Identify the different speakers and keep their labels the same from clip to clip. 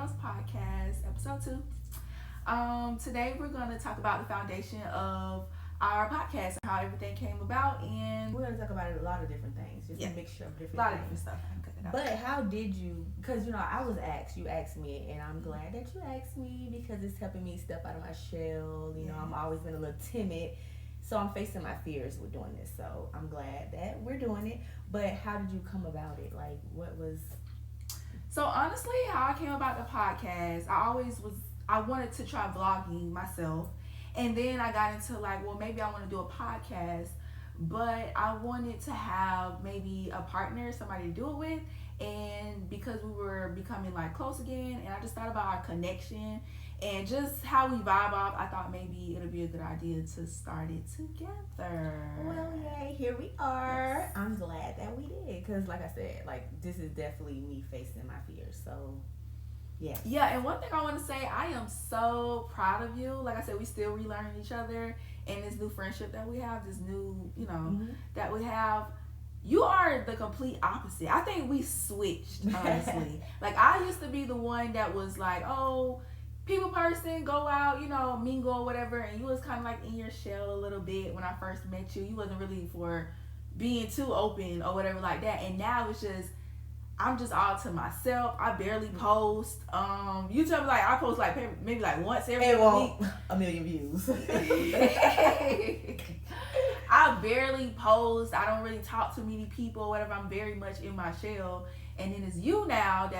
Speaker 1: Girls Podcast, episode 2. Today we're going to talk about the foundation of our podcast and how everything came about, and
Speaker 2: we're going to talk about a lot of different things, just a mixture of different
Speaker 1: a lot
Speaker 2: things.
Speaker 1: of different stuff.
Speaker 2: But how did you, because I was asked, you asked me, and I'm glad that you asked me because it's helping me step out of my shell. I'm always been a little timid, so I'm facing my fears with doing this. So I'm glad that we're doing it. But how did you come about it? Like, what was...
Speaker 1: So honestly, how I came about the podcast, I wanted to try vlogging myself. And then I got into maybe I want to do a podcast, but I wanted to have maybe a partner, somebody to do it with. And because we were becoming close again, and I just thought about our connection and just how we vibe off, I thought maybe it'll be a good idea to start it together.
Speaker 2: Well, yay, here we are.
Speaker 1: Yes.
Speaker 2: I'm glad that we did, because like I said, this is definitely me facing my fears. So, yeah.
Speaker 1: Yeah, and one thing I want to say, I am so proud of you. Like I said, we still relearning each other, and this new friendship that we have, this new, that we have. You are the complete opposite. I think we switched, honestly. I used to be the one that was people person, go out, mingle or whatever, and you was kind of in your shell a little bit when I first met you. You wasn't really for being too open or whatever like that. And now it's just, I'm just all to myself. I barely post. You tell me I post maybe once every week.
Speaker 2: A million views.
Speaker 1: I barely post. I don't really talk to many people or whatever. I'm very much in my shell. And then it's you now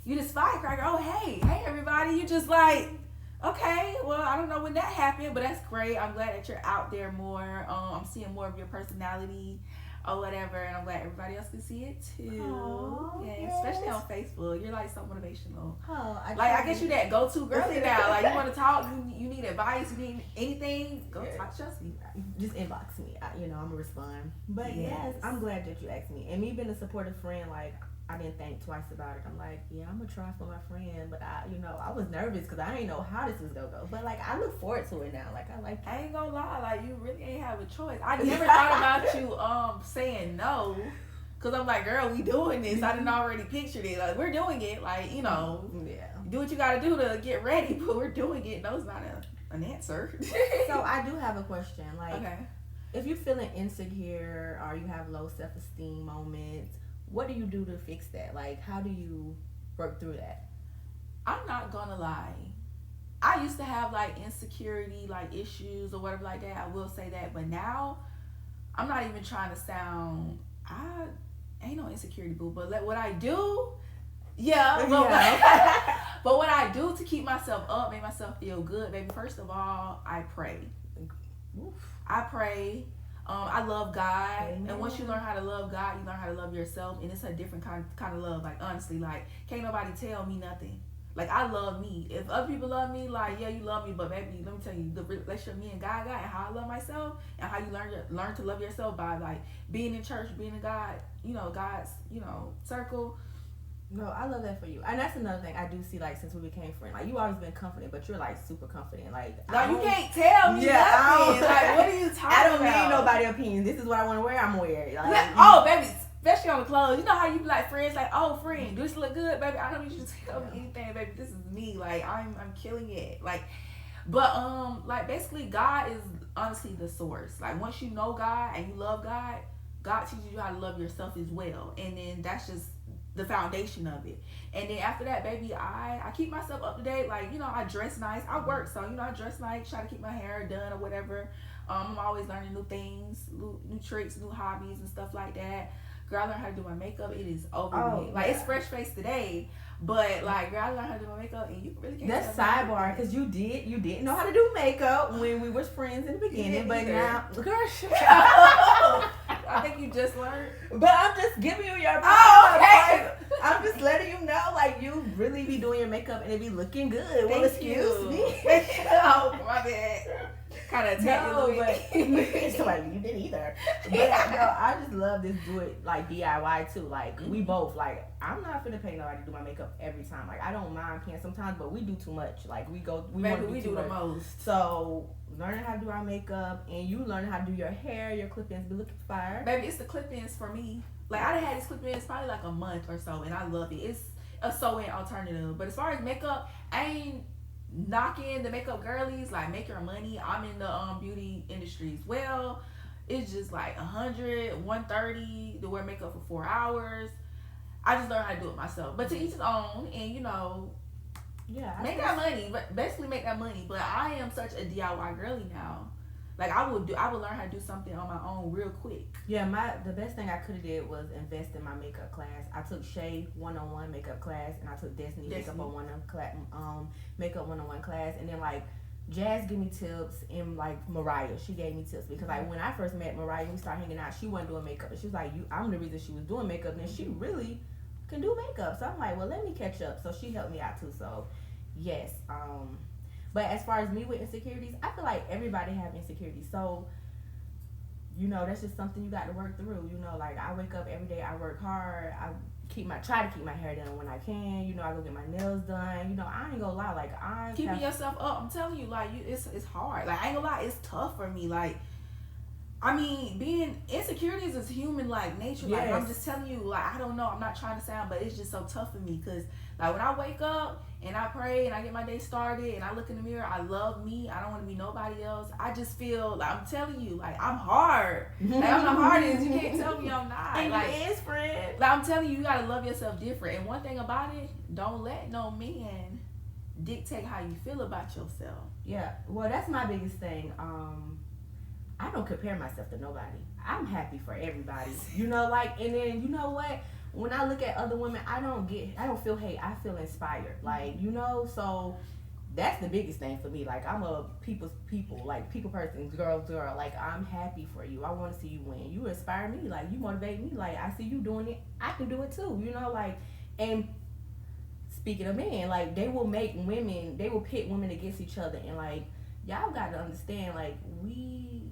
Speaker 1: you just firecracker. Oh, hey everybody. You just okay, well, I don't know when that happened, but that's great. I'm glad that you're out there more. I'm seeing more of your personality or whatever, and I'm glad everybody else can see it too.
Speaker 2: Aww,
Speaker 1: yeah,
Speaker 2: yes.
Speaker 1: Especially on Facebook. You're so motivational.
Speaker 2: Oh,
Speaker 1: I guess you're that go-to girly now. You want to talk, you need advice, you need anything, go talk to Chelsea.
Speaker 2: Just inbox me. I'm gonna respond. But yes, I'm glad that you asked me. And me being a supportive friend, I didn't think twice about it. I'm I'm gonna try for my friend, but I was nervous because I didn't know how this was gonna go. But I look forward to it now.
Speaker 1: I ain't gonna lie, you really ain't have a choice. I never thought about you saying no, because I'm girl, we doing this. I didn't already pictured it. We're doing it. Do what you gotta do to get ready, but we're doing it. No, it's not an answer.
Speaker 2: So I do have a question.
Speaker 1: Okay.
Speaker 2: If you're feeling insecure or you have low self-esteem moments, what do you do to fix that? How do you work through that?
Speaker 1: I'm not gonna lie. I used to have insecurity issues or whatever like that. I will say that, but now I'm not even trying to sound. I ain't no insecurity boo, but what I do, but what I do to keep myself up, make myself feel good, baby. First of all, I pray.
Speaker 2: Oof.
Speaker 1: I pray. I love God.
Speaker 2: Amen.
Speaker 1: And once you learn how to love God, you learn how to love yourself, and it's a different kind of love. Honestly, can't nobody tell me nothing. I love me. If other people love me, yeah, you love me, but baby, let me tell you, the relationship me and God got, and how I love myself, and how you learn to love yourself by being in church, being in God, God's circle.
Speaker 2: No, I love that for you. And that's another thing I do see, since we became friends. You always been confident, but you're, super confident.
Speaker 1: You can't tell me nothing. What are you talking about?
Speaker 2: I don't need nobody's opinion. This is what I want to wear, I'm going to wear it.
Speaker 1: Oh, baby, especially on the clothes. You know how you be friends, oh, friend, do this look good, baby? I don't need you to tell me anything, baby. This is me. I'm killing it. But, basically, God is honestly the source. Once you know God and you love God, God teaches you how to love yourself as well. And then that's just the foundation of it. And then after that, baby, I keep myself up to date. I dress nice. I work, so I dress nice, try to keep my hair done or whatever. I'm always learning new things, new tricks, new hobbies and stuff like that. Girl, I learned how to do my makeup. It is over with. It's fresh face today, but girl, I learned how to do my makeup, and you really can't.
Speaker 2: That's sidebar, because you didn't know how to do makeup when we was friends in the beginning, but now, girl,
Speaker 1: I think you just learned.
Speaker 2: But I'm just giving you your.
Speaker 1: Oh, okay.
Speaker 2: I'm just letting you know, you really be doing your makeup and it be looking good. Well, excuse me.
Speaker 1: Oh, my bad. Kind of
Speaker 2: no, but somebody you didn't either. But I just love this do it DIY too. We both I'm not finna pay nobody to do my makeup every time. I don't mind paying sometimes, but we do too much. We do
Speaker 1: the most.
Speaker 2: So learning how to do our makeup and you learning how to do your hair, your clip-ins be looking fire.
Speaker 1: Baby, it's the clip-ins for me. I done had these clip-ins probably a month or so, and I love it. a sew-in alternative. But as far as makeup, I ain't knocking the makeup girlies, like make your money. I'm in the beauty industry as well. It's just like 130 to wear makeup for 4 hours. I just learned how to do it myself. But to each his own, and make that money. But basically make that money. But I am such a DIY girly now. Like I would learn how to do something on my own real quick.
Speaker 2: Yeah, the best thing I could have did was invest in my makeup class. I took Shay 101 makeup class, and I took Destiny makeup on makeup 101 class, and then like Jazz gave me tips, and like Mariah, she gave me tips because like when I first met Mariah, we started hanging out. She wasn't doing makeup, and she was like, I'm the reason she was doing makeup, and she really can do makeup. So I'm like, well, let me catch up. So she helped me out too. So yes, but as far as me with insecurities, I feel like everybody have insecurities. So, that's just something you got to work through. Like I wake up every day, I work hard. I try to keep my hair done when I can. I go get my nails done. I ain't gonna lie, like
Speaker 1: keeping yourself up. I'm telling you, like it's hard. Like I ain't gonna lie, it's tough for me. Like I mean, being insecurities is human like nature. Like I'm just telling you, like I don't know. I'm not trying to sound, but it's just so tough for me because like when I wake up and I pray and I get my day started and I look in the mirror, I love me. I don't want to be nobody else. I just feel like I'm telling you, like I'm hard. Like I'm the hardest. You can't tell me I'm not.
Speaker 2: And
Speaker 1: like
Speaker 2: you is, friend.
Speaker 1: Like I'm telling you, you gotta love yourself different. And one thing about it, don't let no man dictate how you feel about yourself.
Speaker 2: Yeah. Well, that's my biggest thing. I don't compare myself to nobody. I'm happy for everybody. And then you know what? When I look at other women, I don't feel hate. I feel inspired. Like, so that's the biggest thing for me. Like I'm a people, like people person, girl. Like I'm happy for you. I want to see you win. You inspire me. Like you motivate me. Like I see you doing it. I can do it too. And speaking of men, like they will pit women against each other, and like y'all got to understand, like we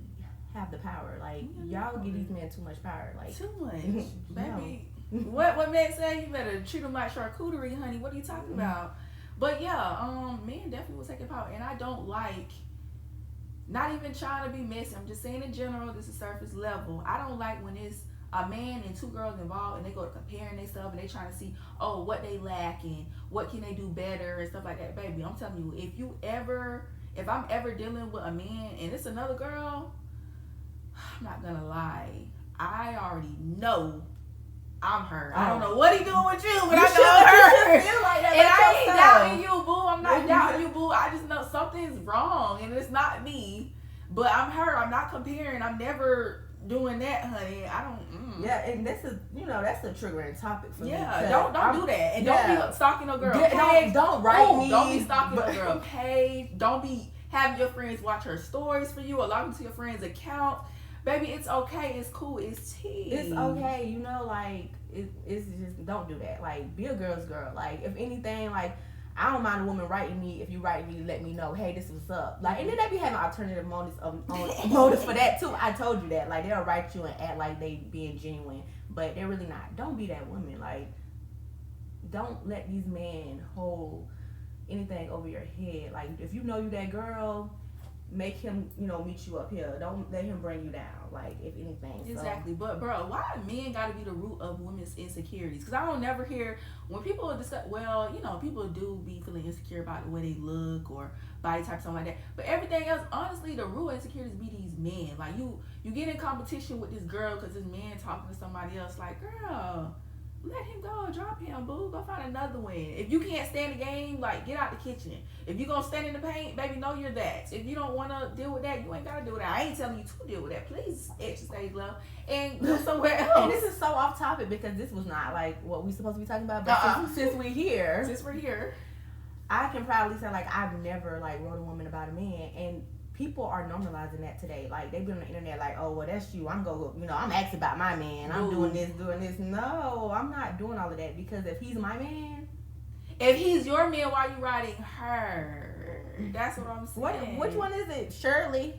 Speaker 2: have the power. Like y'all give these men too much power. Like
Speaker 1: too much, baby. What men say? You better treat them like charcuterie, honey. What are you talking about? But yeah, men definitely will take power, and I don't like. Not even trying to be messy. I'm just saying in general. This is surface level. I don't like when it's a man and two girls involved and they go to comparing their stuff and they trying to see what they lacking, what can they do better and stuff like that. Baby, I'm telling you, if I'm ever dealing with a man and it's another girl, I'm not gonna lie, I already know I'm her. I don't know what he doing with you, but I know her.
Speaker 2: Feel like that,
Speaker 1: and I ain't doubting you, boo. I'm not doubting you, boo. I just know something's wrong and it's not me. But I'm her. I'm not comparing. I'm never doing that, honey. I don't.
Speaker 2: Yeah, and this is that's a triggering topic for me.
Speaker 1: Yeah, don't do that, and don't be stalking no girl page.
Speaker 2: Don't write me.
Speaker 1: Don't be stalking no girl page. Don't be having your friends watch her stories for you or log into your friends' account. Baby, it's okay. It's cool. It's tea.
Speaker 2: It's okay. Like it's just don't do that. Like be a girl's girl. Like if anything, like I don't mind a woman writing me. If you write me, let me know. Hey, this is what's up. Like, and then they be having alternative motives for that too. I told you that. Like they'll write you and act like they being genuine, but they're really not. Don't be that woman. Like, don't let these men hold anything over your head. Like if you know you that girl, make him meet you up here. Don't let him bring you down. Like if anything.
Speaker 1: Exactly. But bro, why men gotta be the root of women's insecurities? Because I don't never hear when people discuss, people do be feeling insecure about the way they look or body type, something like that. But everything else, honestly, the root of insecurities be these men. Like you get in competition with this girl because this man talking to somebody else. Like, girl, let him go. Drop him, boo. Go find another one. If you can't stand the game, like, get out the kitchen. If you gonna stand in the paint, baby, know you're that. If you don't want to deal with that, you ain't gotta deal with that. I ain't telling you to deal with that. Please exit stage left and go somewhere else.
Speaker 2: And this is so off topic because this was not like what we supposed to be talking about. But since we're here, I can proudly say like I've never like wrote a woman about a man, and people are normalizing that today. Like they be on the internet like, oh well, that's you. I'm I'm asking about my man. I'm doing this. No, I'm not doing all of that because if he's my man,
Speaker 1: if he's your man, why you riding her? That's what I'm saying.
Speaker 2: Which one is it? Shirley.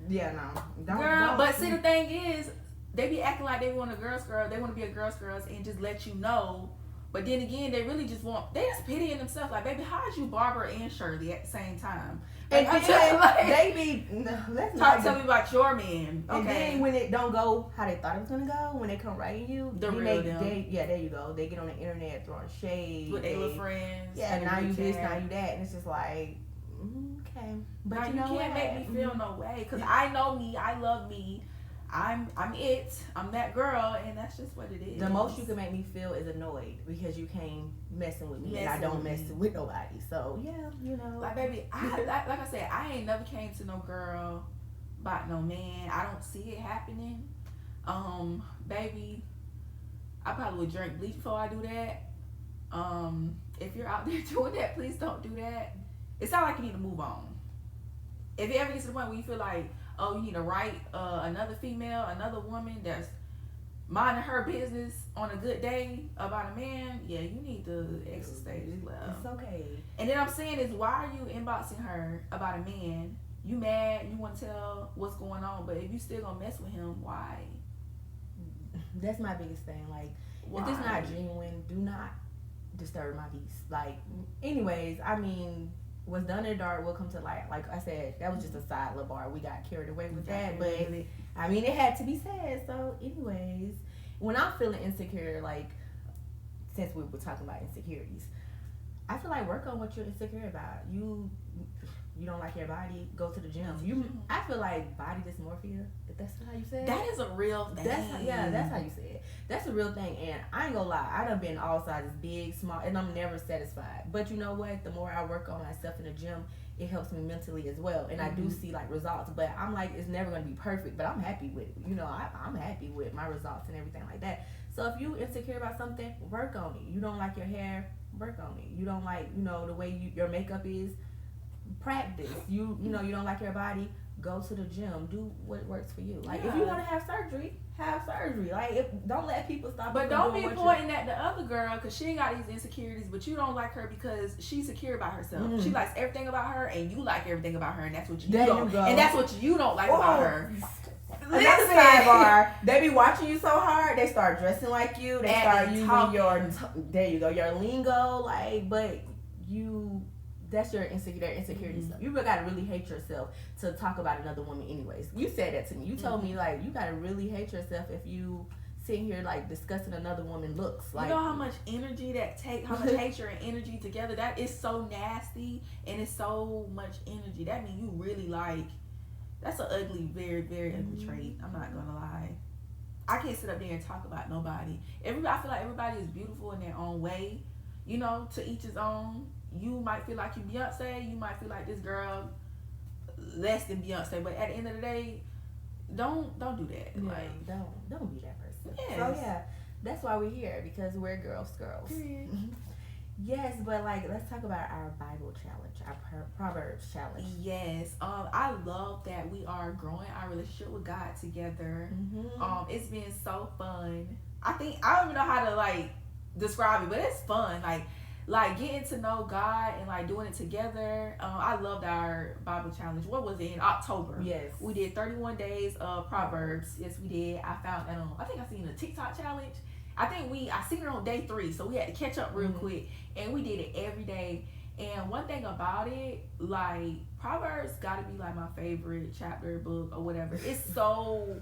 Speaker 2: Yeah, no. Don't.
Speaker 1: But see, the thing is, they be acting like they want a girl's girl. They want to be a girl's girl and just let you know But then again, they really just want, they just pitying themselves. Like, baby, how'd you Barbara and Shirley at the same time?
Speaker 2: And
Speaker 1: I'm
Speaker 2: then
Speaker 1: just like,
Speaker 2: they be let's
Speaker 1: tell me about your man. Okay.
Speaker 2: And then when it don't go how they thought it was gonna go, when they come writing you,
Speaker 1: The real them.
Speaker 2: yeah, there you go. They get on the internet throwing shade
Speaker 1: With their little friends.
Speaker 2: Yeah, now you this, now you that, and it's just like, okay. But
Speaker 1: now
Speaker 2: you know
Speaker 1: can't make me feel no way, because I know me, I love me. I'm it. I'm that girl, and that's just what it is.
Speaker 2: The most you can make me feel is annoyed because you came messing with me, and I don't mess with nobody. So yeah, you know.
Speaker 1: Like, baby, like I said, I ain't never came to no girl about no man. I don't see it happening. Baby, I probably would drink bleach before I do that. If you're out there doing that, please don't do that. It sounds like you need to move on. If it ever gets to the point where you feel like, oh, you need to write another female, another woman that's minding her business on a good day about a man, yeah, you need to exit stage left.
Speaker 2: It's okay.
Speaker 1: And then I'm saying is, why are you inboxing her about a man? You mad, you want to tell what's going on, but if you still gonna mess with him, why?
Speaker 2: That's my biggest thing. Like,
Speaker 1: why?
Speaker 2: If it's not genuine, do not disturb my peace. Like, anyways, I mean, what's done in the dark will come to light. Like I said, that was just a side little bar. We got carried away with that, but I mean, it had to be said. So, anyways, when I'm feeling insecure, like, since we were talking about insecurities, I feel like work on what you're insecure about. You don't like your body, go to the gym. I feel like body dysmorphia, if that's how you say it.
Speaker 1: That is a real thing.
Speaker 2: That's how you say it. That's a real thing, and I ain't gonna lie, I done been all sizes, big, small, and I'm never satisfied. But you know what? The more I work on myself in the gym, it helps me mentally as well, and I do see like results. But I'm like, it's never gonna be perfect, but I'm happy with it. You know, I'm happy with my results and everything like that. So if you insecure about something, work on it. You don't like your hair, work on it. You don't like, the way your makeup is, practice. You know, you don't like your body, go to the gym, do what works for you. Like, if you want to have surgery, have surgery. Like, don't let people stop.
Speaker 1: But don't be pointing at the other girl because she ain't got these insecurities, but you don't like her because she's secure about herself. She likes everything about her, and you like everything about her, and that's what you don't. And that's what you don't like about her.
Speaker 2: Another sidebar, they be watching you so hard, they start dressing like you, they start using your lingo, like, but that's your insecurity stuff. You gotta really hate yourself to talk about another woman anyways. You said that to me. You told me, like, you gotta really hate yourself if you sitting here, like, discussing another woman's looks. Like,
Speaker 1: you know how much energy that takes, how much hatred and energy together? That is so nasty, and it's so much energy. That means you really, like, that's an ugly, very, very ugly trait. I'm not gonna lie. I can't sit up there and talk about nobody. I feel like everybody is beautiful in their own way. You know, to each his own. You might feel like you Beyonce. You might feel like this girl less than Beyonce. But at the end of the day, don't do that.
Speaker 2: Yeah,
Speaker 1: like,
Speaker 2: don't be that person.
Speaker 1: Yes.
Speaker 2: So yeah, that's why we're here, because we're girls. Yes, but like, let's talk about our Bible challenge, our Proverbs challenge.
Speaker 1: Yes, I love that we are growing our relationship with God together. It's been so fun. I don't even know how to like describe it, but it's fun. Like getting to know God and like doing it together. I loved our Bible challenge. What was it, in October?
Speaker 2: Yes.
Speaker 1: We did 31 days of Proverbs. Yes, we did. I found that on, I think I seen a TikTok challenge. I seen it on day 3, so we had to catch up real quick, and we did it every day. And one thing about it, like, Proverbs gotta be like my favorite chapter, book, or whatever. It's so,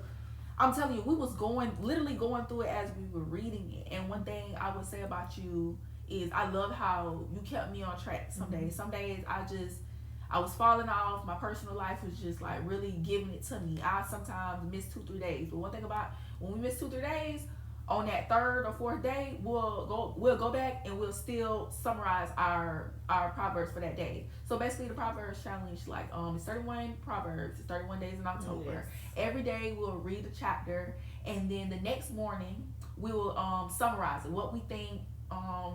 Speaker 1: I'm telling you, we was literally going through it as we were reading it. And one thing I would say about you is I love how you kept me on track some days. Some days I was falling off. My personal life was just like really giving it to me. I sometimes miss 2-3 days. But one thing about when we miss 2-3 days, on that 3rd or 4th day, we'll go back and we'll still summarize our Proverbs for that day. So basically the Proverbs challenge, like, it's 31 Proverbs, it's 31 days in October.
Speaker 2: Yes.
Speaker 1: Every day we'll read a chapter, and then the next morning we will summarize it, what we think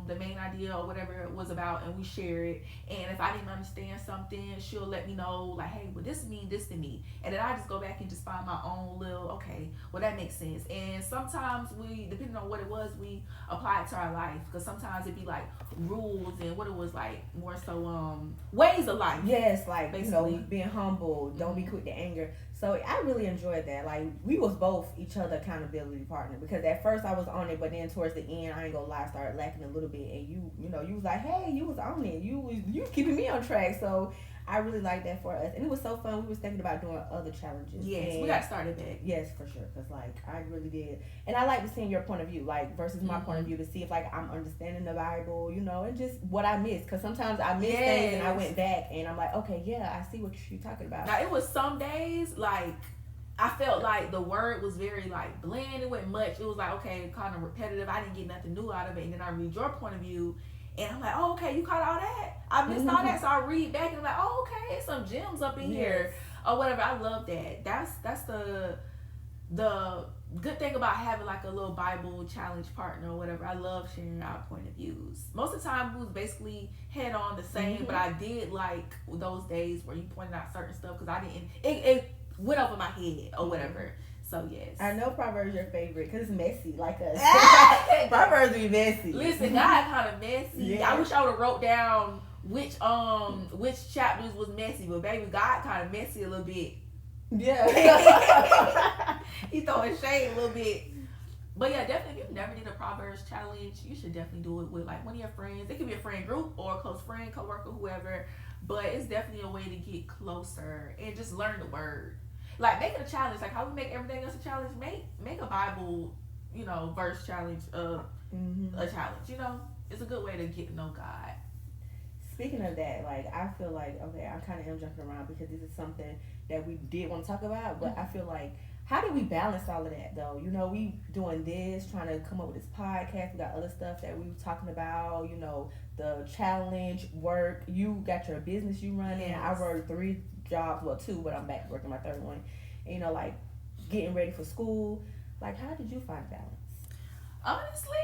Speaker 1: the main idea or whatever it was about, and we share it. And if I didn't understand something, she'll let me know, like, hey, well, this means this to me. And then I just go back and just find my own little, okay, well, that makes sense. And sometimes we, depending on what it was, we apply it to our life, because sometimes it'd be like rules and what it was, like more so ways of life.
Speaker 2: Yes, like,
Speaker 1: basically,
Speaker 2: being humble, don't be quick to anger. So I really enjoyed that. Like we was both each other accountability partner because at first I was on it, but then towards the end, I ain't gonna lie, I started lacking a little bit. And you know, you was like, hey, you was on it. You keeping me on track. So I really like that for us, and it was so fun. We was thinking about doing other challenges.
Speaker 1: Yes,
Speaker 2: and
Speaker 1: we got started back.
Speaker 2: Yes, for sure. Cause like I really did, and I like to see your point of view, like versus my point of view, to see if like I'm understanding the Bible, you know, and just what I missed. Cause sometimes I miss things, and I went back, and I'm like, okay, yeah, I see what you're talking about.
Speaker 1: Now it was some days like I felt like the word was very like bland. It wasn't much. It was like okay, kind of repetitive. I didn't get nothing new out of it, and then I read your point of view. And I'm like, oh, okay, you caught all that? I missed all that. So I read back and I'm like, oh, okay, it's some gems up in here or whatever. I love that. That's the good thing about having like a little Bible challenge partner or whatever. I love sharing our point of views. Most of the time, it was basically head on the same, but I did like those days where you pointed out certain stuff because I didn't. It went over my head or whatever. So yes,
Speaker 2: I know Proverbs your favorite because it's messy like us. Proverbs be messy.
Speaker 1: Listen, God kind of messy.
Speaker 2: Yeah.
Speaker 1: I wish I would have wrote down which chapters was messy, but baby, God kind of messy a little bit.
Speaker 2: Yeah.
Speaker 1: He throwing shade a little bit. But yeah, definitely if you've never did a Proverbs challenge, you should definitely do it with like one of your friends. It could be a friend group or a close friend, coworker, whoever. But it's definitely a way to get closer and just learn the word. Like make it a challenge, like how we make everything else a challenge. Make a Bible, you know, verse challenge a challenge. You know, it's a good way to get to know God.
Speaker 2: Speaking of that, like I feel like okay, I kind of am jumping around because this is something that we did want to talk about, but I feel like how do we balance all of that though? You know, we doing this, trying to come up with this podcast. We got other stuff that we were talking about. You know, the challenge, work. You got your business you running.
Speaker 1: Yes.
Speaker 2: I work 3 jobs, well 2, but I'm back working my 3rd one. And, you know, like getting ready for school. Like, how did you find balance?
Speaker 1: Honestly,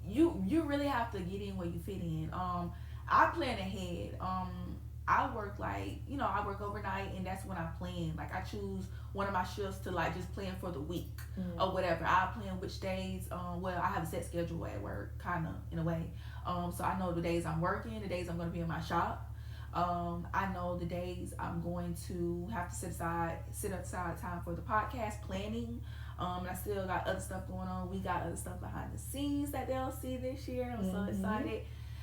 Speaker 1: you really have to get in where you fit in. I plan ahead. I work like, you know, I work overnight and that's when I plan. Like I choose one of my shifts to like just plan for the week or whatever. I plan which days, well, I have a set schedule at work, kind of in a way. So I know the days I'm working, the days I'm going to be in my shop. I know the days I'm going to have to set aside time for the podcast planning. And I still got other stuff going on. We got other stuff behind the scenes that they'll see this year. I'm so excited.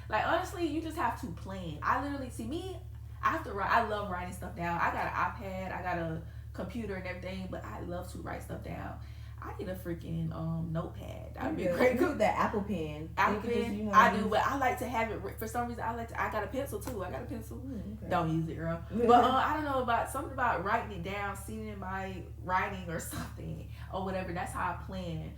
Speaker 1: Like honestly, you just have to plan. I literally see me. I have to write. I love writing stuff down. I got an iPad. I got a computer and everything, but I love to write stuff down. I need a freaking notepad. That'd be great.
Speaker 2: You the Apple Pen.
Speaker 1: Apple Pen. You know, I do, but I like to have it for some reason. I got a pencil too. I got a pencil. Okay. Don't use it, girl. But I don't know about something about writing it down, seeing it in my writing or something or whatever. That's how I plan.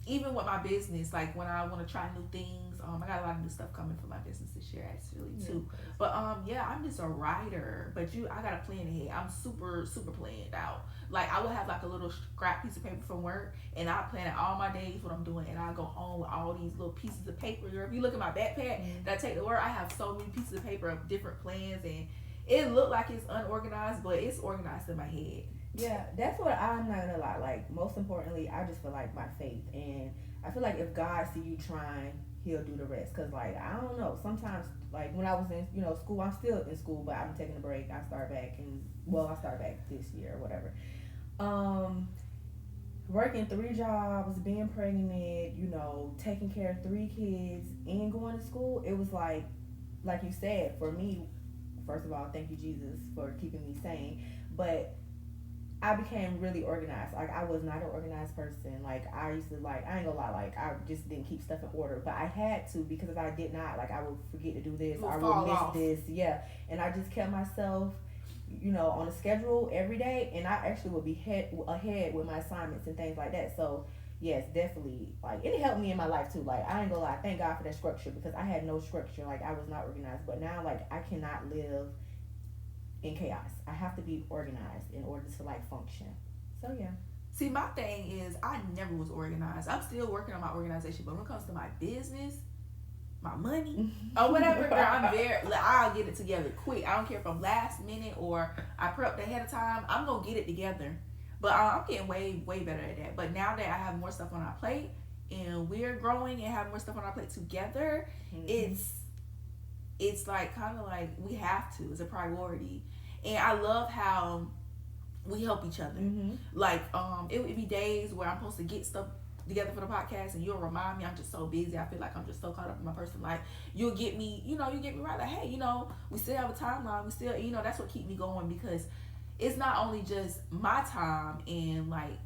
Speaker 1: Even with my business, like when I want to try new things, I got a lot of new stuff coming for my business this year actually too. But yeah, I'm just a writer. But I got a plan ahead. I'm super planned out. Like I would have like a little scrap piece of paper from work, and I plan out all my days what I'm doing, and I go home with all these little pieces of paper. If you look at my backpack that I take to work, I have so many pieces of paper of different plans, and it look like it's unorganized, but it's organized in my head.
Speaker 2: Yeah, that's what I'm not gonna lie. Like most importantly, I just feel like my faith, and I feel like if God see you trying, He'll do the rest. Cause like I don't know, sometimes like when I was in school, I'm still in school, but I'm taking a break. I start back this year or whatever. Working 3 jobs, being pregnant, taking care of 3 kids, and going to school. It was like you said, for me. First of all, thank you Jesus for keeping me sane, but I became really organized. Like I was not an organized person. Like I used to I ain't gonna lie, like I just didn't keep stuff in order. But I had to, because if I did not, like I would forget to do this, I would miss this. Yeah. And I just kept myself, on a schedule every day, and I actually would be ahead with my assignments and things like that. So yes, definitely, like it helped me in my life too. Like I ain't gonna lie, thank God for that structure, because I had no structure. Like I was not organized. But now like I cannot live in chaos. I have to be organized in order to function. So yeah.
Speaker 1: See, my thing is I never was organized. I'm still working on my organization, but when it comes to my business, my money, or whatever, girl, I'll get it together quick. I don't care if I'm last minute or I prepped ahead of time. I'm gonna get it together. But I'm getting way better at that. But now that I have more stuff on our plate and we're growing and have more stuff on our plate together, it's like kind of like we have to. It's a priority. And I love how we help each other. Like, it would be days where I'm supposed to get stuff together for the podcast, and you'll remind me. I'm just so busy. I feel like I'm just so caught up in my personal life. You'll get me, you get me right. Like, hey, we still have a timeline. We still, that's what keep me going, because it's not only just my time and like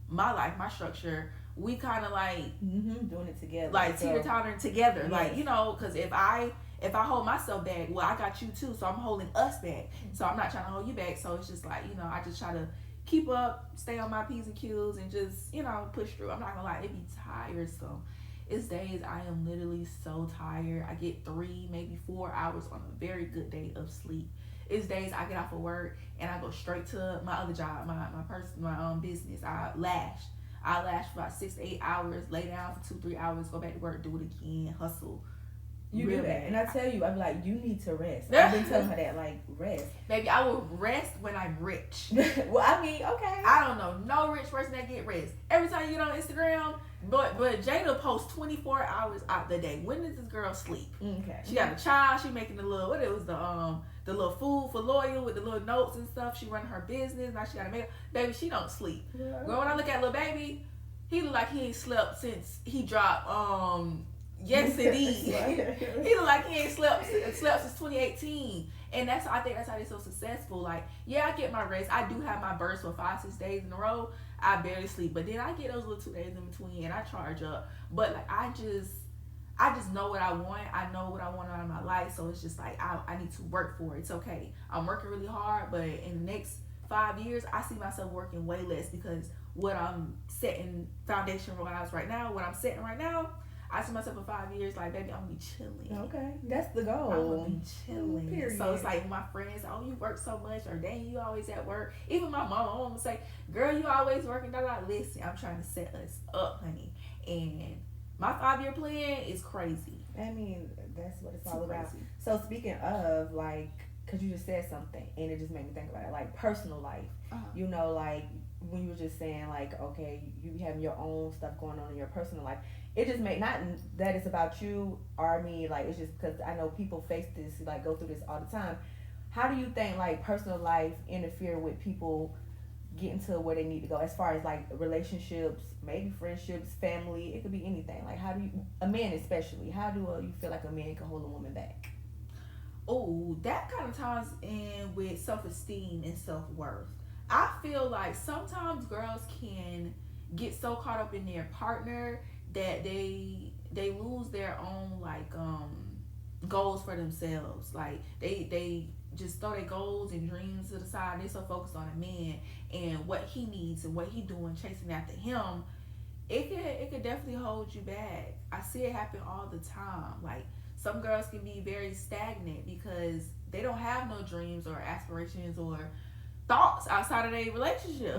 Speaker 1: my life, my structure. We kind of like
Speaker 2: doing it together,
Speaker 1: like teeter-tottering together. Yes. Like, because if I hold myself back, well, I got you too, so I'm holding us back. So I'm not trying to hold you back. So it's just like, I just try to keep up, stay on my P's and Q's, and just, push through. I'm not gonna lie, it be tiresome. It's days I am literally so tired. I get 3, maybe 4 hours on a very good day of sleep. It's days I get off of work and I go straight to my other job, my business. I lash for about 6 to 8 hours, lay down for 2-3 hours, go back to work, do it again, hustle.
Speaker 2: You do that. And I tell you, I'm like, you need to rest. I've been telling her that, like, rest.
Speaker 1: Baby, I will rest when I'm rich.
Speaker 2: Well, I mean, okay.
Speaker 1: I don't know no rich person that get rest. Every time you get on Instagram, but Jada posts 24 hours out the day. When does this girl sleep?
Speaker 2: Okay.
Speaker 1: She got a child. She making the little, the little food for loyal with the little notes and stuff. She running her business. Now she got to make, baby, she don't sleep. Yeah. Girl, when I look at little baby, he look like he ain't slept since he dropped, Yes, indeed. He look like he ain't slept since 2018. And I think that's how they're so successful. Like, yeah, I get my rest. I do have my bursts for 5-6 days in a row. I barely sleep. But then I get those little 2 days in between and I charge up. But like, I just know what I want. I know what I want out of my life. So it's just like, I need to work for it. It's okay. I'm working really hard, but in the next 5 years, I see myself working way less, because what I'm setting foundation-wise right now, what I'm setting right now, I see myself in 5 years, like, baby, I'm gonna be chilling.
Speaker 2: Okay, that's the goal.
Speaker 1: I'm gonna be chilling.
Speaker 2: Period.
Speaker 1: So it's like my friends, oh, you work so much, or dang, you always at work. Even my mom would say, girl, you always working. I'm like, listen, I'm trying to set us up, honey. And my 5-year plan is crazy.
Speaker 2: I mean, that's what it's all about. So speaking of, like, because you just said something, and it just made me think about it, like personal life. Like when you were just saying, like, okay, you having your own stuff going on in your personal life. It just made, not that it's about you or me, like, it's just because I know people face this, like, go through this all the time. How do you think, like, personal life interfere with people getting to where they need to go, as far as, like, relationships, maybe friendships, family? It could be anything. Like, how do you, a man especially, how do you feel like a man can hold a woman back?
Speaker 1: Oh, that kind of ties in with self-esteem and self-worth. I feel like sometimes girls can get so caught up in their partner that they lose their own, like, goals for themselves. Like, they just throw their goals and dreams to the side. They're so focused on a man and what he needs and what he doing, chasing after him. It could definitely hold you back. I see it happen all the time. Like, some girls can be very stagnant because they don't have no dreams or aspirations or thoughts outside of their relationship.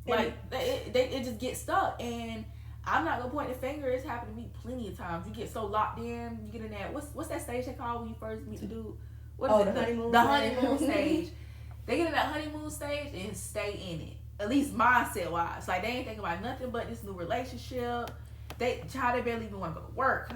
Speaker 1: Like, it just gets stuck. And I'm not gonna point the finger. It's happened to me plenty of times. You get so locked in. You get in that, what's that stage they call when you first meet the dude? What is it? The honeymoon stage. They get in that honeymoon stage and stay in it. At least mindset wise. Like, they ain't thinking about nothing but this new relationship. They barely even want to go to work.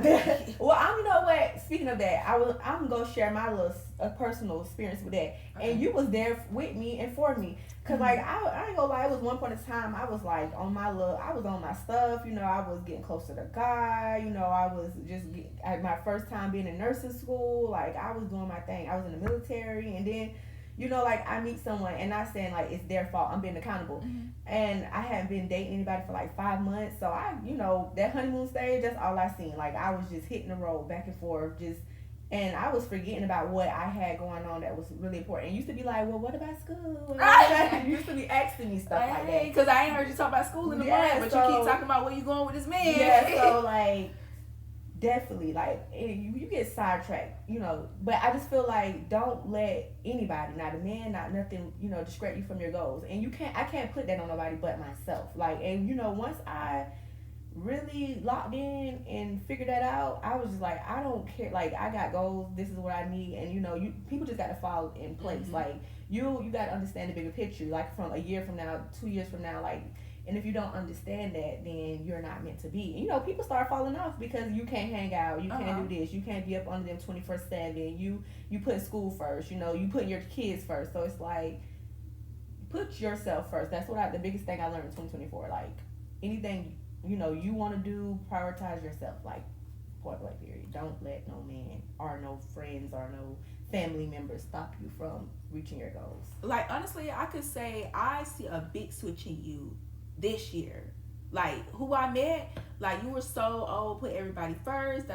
Speaker 2: Well, you know what? Speaking of that, I'm gonna share my little personal experience with that. Okay. And you was there with me and for me, cause like I ain't gonna lie, it was one point in time I was like I was on my stuff. I was getting close to the guy. I was just at my first time being in nursing school. Like, I was doing my thing. I was in the military, and then. Like, I meet someone, and not saying, like, it's their fault. I'm being accountable. And I hadn't been dating anybody for, like, 5 months. So, that honeymoon stage, that's all I seen. Like, I was just hitting the road back and forth, and I was forgetting about what I had going on that was really important. And used to be like, well, what about school? You used to be asking me stuff like that.
Speaker 1: Because I ain't heard you talk about school in the morning, but you keep talking about where you going with this man.
Speaker 2: Yeah, so, like... Definitely, like, you get sidetracked, but I just feel like don't let anybody, not a man, not nothing, distract you from your goals. And I can't put that on nobody but myself. Like, and once I really locked in and figured that out, I was just like, I don't care. Like, I got goals. This is what I need. And people just got to fall in place. Like, you got to understand the bigger picture. Like, from a year from now, 2 years from now, like, And if you don't understand that, then you're not meant to be. And, you know, people start falling off because you can't hang out, you can't do this, you can't be up under them 24/7. You put school first, you know, you put your kids first. So it's like, put yourself first. That's the biggest thing I learned in 2024. Like, anything, you know, you want to do, prioritize yourself. Like, point blank period. Don't let no man or no friends or no family members stop you from reaching your goals.
Speaker 1: Like, honestly, I could say I see a big switch in you this year. Like, who I met, like, you were so, put everybody first,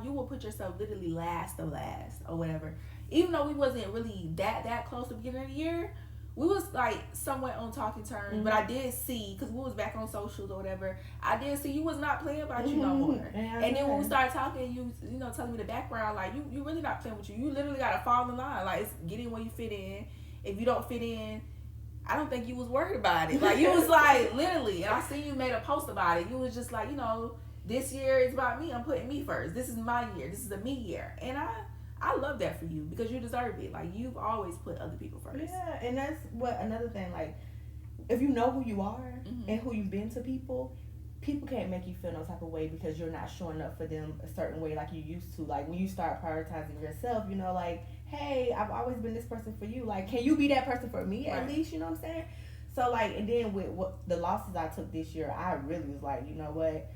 Speaker 1: you will put yourself literally last of last or whatever. Even though we wasn't really that close to the beginning of the year, we was like somewhat on talking terms. Mm-hmm. But I did see, because we was back on socials or whatever, I did see you was not playing about you no more. And then when we started talking, you know, telling me the background, like, you really not playing with you. You literally got to fall in line. Like, it's get in where you fit in. If you don't fit in, I don't think you was worried about it. Like, you was like, literally, and I seen you made a post about it. You was just like, you know, this year is about me. I'm putting me first. This is my year. This is a me year. And I love that for you because you deserve it. Like, you've always put other people first.
Speaker 2: Yeah, and that's what another thing, like, if you know who you are and who you've been to people can't make you feel no type of way because you're not showing up for them a certain way like you used to. Like, when you start prioritizing yourself, you know, like, hey, I've always been this person for you. Like, can you be that person for me at least? You know what I'm saying? So, like, and then with what the losses I took this year, I really was like, you know what?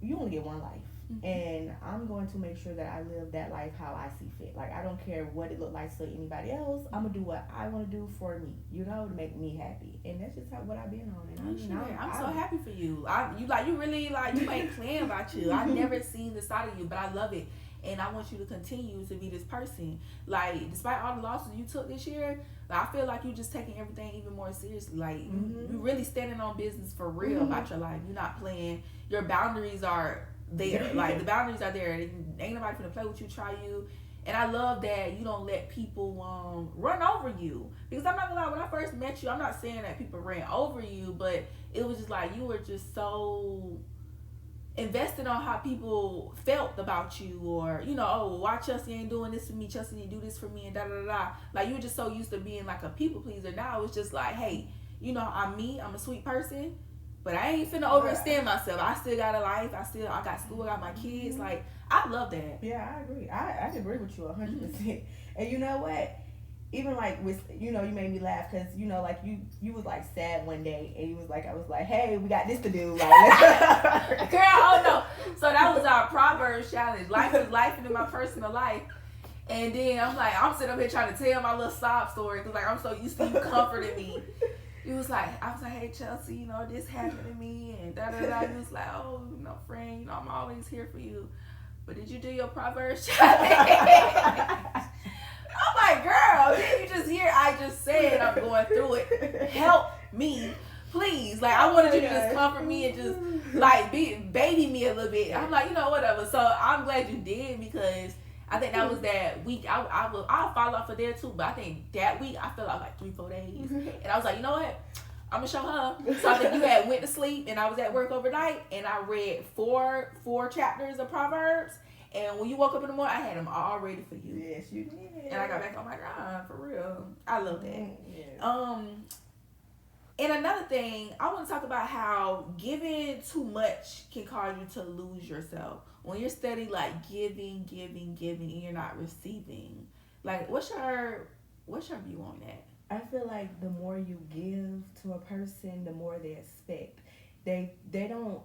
Speaker 2: You only get one life. And I'm going to make sure that I live that life how I see fit. Like, I don't care what it look like to anybody else. I'm going to do what I want to do for me, you know, to make me happy. And that's just what I've been on. And
Speaker 1: I'm so happy for you. You really, like, you ain't playing about you. I've never seen this side of you, but I love it. And I want you to continue to be this person. Like, despite all the losses you took this year, I feel like you're just taking everything even more seriously. Like, you're really standing on business for real about your life. You're not playing. Your boundaries are there. Like, the boundaries are there. Ain't nobody gonna play with you, try you. And I love that you don't let people run over you. Because I'm not gonna lie, when I first met you, I'm not saying that people ran over you, but it was just like you were just so invested on how people felt about you, or, you know, oh, why Chelsea ain't doing this for me, Chelsea didn't do this for me, and da-da-da-da. Like, you were just so used to being like a people pleaser. Now it's just like, hey, you know, I'm me, I'm a sweet person, but I ain't finna overextend myself. I still got a life, I got school, I got my kids. Like, I love that.
Speaker 2: Yeah, I agree. I agree with you 100%. And you know what? Even like with, you know, you made me laugh because, you know, like you was like sad one day and you was like, I was like, hey, we got this to do. Like,
Speaker 1: girl, oh no. So that was our Proverbs challenge. Life is life into my personal life. And then I'm sitting up here trying to tell my little sob story because, like, I'm so used to you comforting me. You was like, I was like, hey, Chelsea, you know, this happened to me and da-da-da. You was like, oh, you know, friend, you know, I'm always here for you. But did you do your Proverbs challenge? I'm like, girl, didn't you just hear I just said I'm going through it? Help me, please. Like, I wanted you to just comfort me and just, like, baby me a little bit. I'm like, you know, whatever. So I'm glad you did, because I think that was that week. I'll follow up for there too, but I think that week I felt like 3-4 days. And I was like, you know what? I'm going to show her. So I think you had went to sleep and I was at work overnight and I read four chapters of Proverbs. And when you woke up in the morning, I had them all ready for you.
Speaker 2: Yes, you did.
Speaker 1: And I got back on my grind, for real. I love that.
Speaker 2: Yeah.
Speaker 1: And another thing, I want to talk about how giving too much can cause you to lose yourself. When you're steady, like, giving, and you're not receiving. Like, what's your view on that?
Speaker 2: I feel like the more you give to a person, the more they expect. They don't.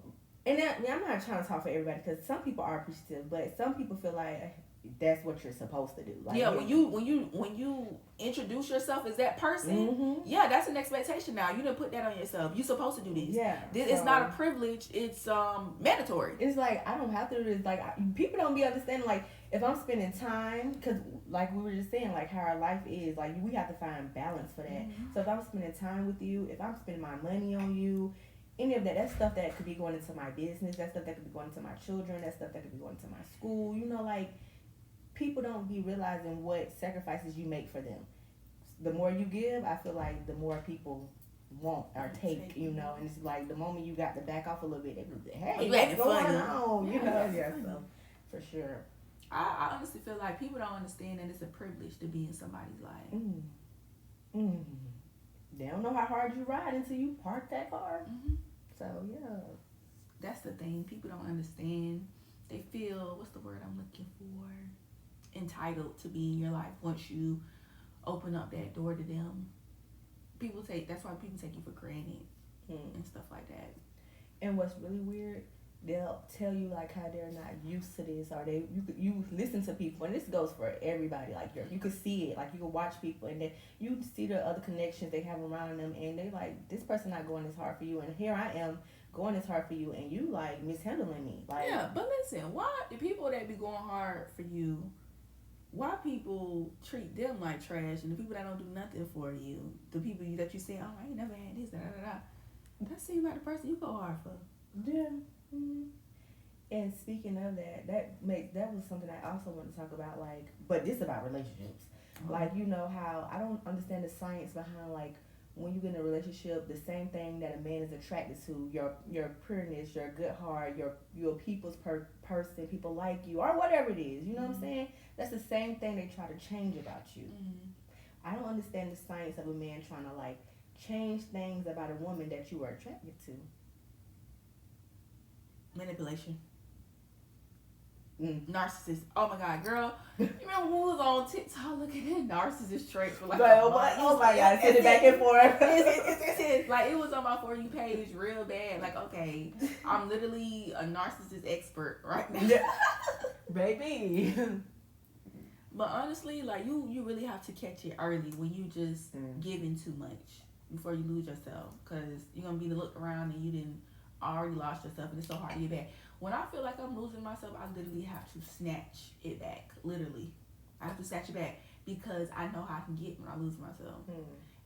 Speaker 2: And I'm not trying to talk for everybody, because some people are appreciative, but some people feel like that's what you're supposed to do. Like,
Speaker 1: yeah, when you introduce yourself as that person, yeah, that's an expectation now. You didn't put that on yourself. You're supposed to do this.
Speaker 2: Yeah,
Speaker 1: it's not a privilege. It's mandatory.
Speaker 2: It's like, I don't have to do this. Like, people don't be understanding. Like, if I'm spending time, because like we were just saying, like, how our life is, like, we have to find balance for that. So if I'm spending time with you, if I'm spending my money on you, any of that's stuff that could be going into my business, that's stuff that could be going into my children, that's stuff that could be going into my school, you know, like, people don't be realizing what sacrifices you make for them. The more you give, I feel like the more people want or take, you know, and it's like the moment you got to back off a little bit, they be like, hey, what's going on? You know, yeah, so for sure.
Speaker 1: I honestly feel like people don't understand that it's a privilege to be in somebody's life.
Speaker 2: they don't know how hard you ride until you park that car.
Speaker 1: Mm-hmm.
Speaker 2: So yeah,
Speaker 1: That's the thing. People don't understand. They feel, what's the word I'm looking for? Entitled to be in your life once you open up that door to them. That's why people take you for granted and stuff like that.
Speaker 2: and what's really weird, they'll tell you like how they're not used to this, or you listen to people, and this goes for everybody. Like you could see it, like you could watch people, and then you see the other connections they have around them, and they like, this person not going as hard for you, and here I am going as hard for you, and you like mishandling me. Like,
Speaker 1: Yeah, but listen, why the people that be going hard for you, why people treat them like trash, and the people that don't do nothing for you, the people that you say, oh, I ain't never had this, da da da, that seems like the person you go hard for.
Speaker 2: yeah. Mm-hmm. And speaking of that, that was something I also want to talk about. Like, but this about relationships.
Speaker 1: Mm-hmm.
Speaker 2: Like, you know how I don't understand the science behind like when you get in a relationship, the same thing that a man is attracted to, your pureness, your good heart, your people's person, people like you, or whatever it is. You know what I'm saying? That's the same thing they try to change about you. I don't understand the science of a man trying to like change things about a woman that you are attracted to.
Speaker 1: Manipulation. Narcissist. Oh my god, girl. You remember when we was on TikTok looking at narcissist traits for like
Speaker 2: oh my god, send it back and forth.
Speaker 1: Like, it was on my For You page real bad. Like, okay, I'm literally a narcissist expert right now.
Speaker 2: Baby.
Speaker 1: But honestly, like, you really have to catch it early when you just giving too much before you lose yourself. Because you're going to be looked around and you didn't already lost yourself, and it's so hard to get back. When I feel like I'm losing myself, I literally have to snatch it back. Literally. I have to snatch it back because I know how I can get when I lose myself.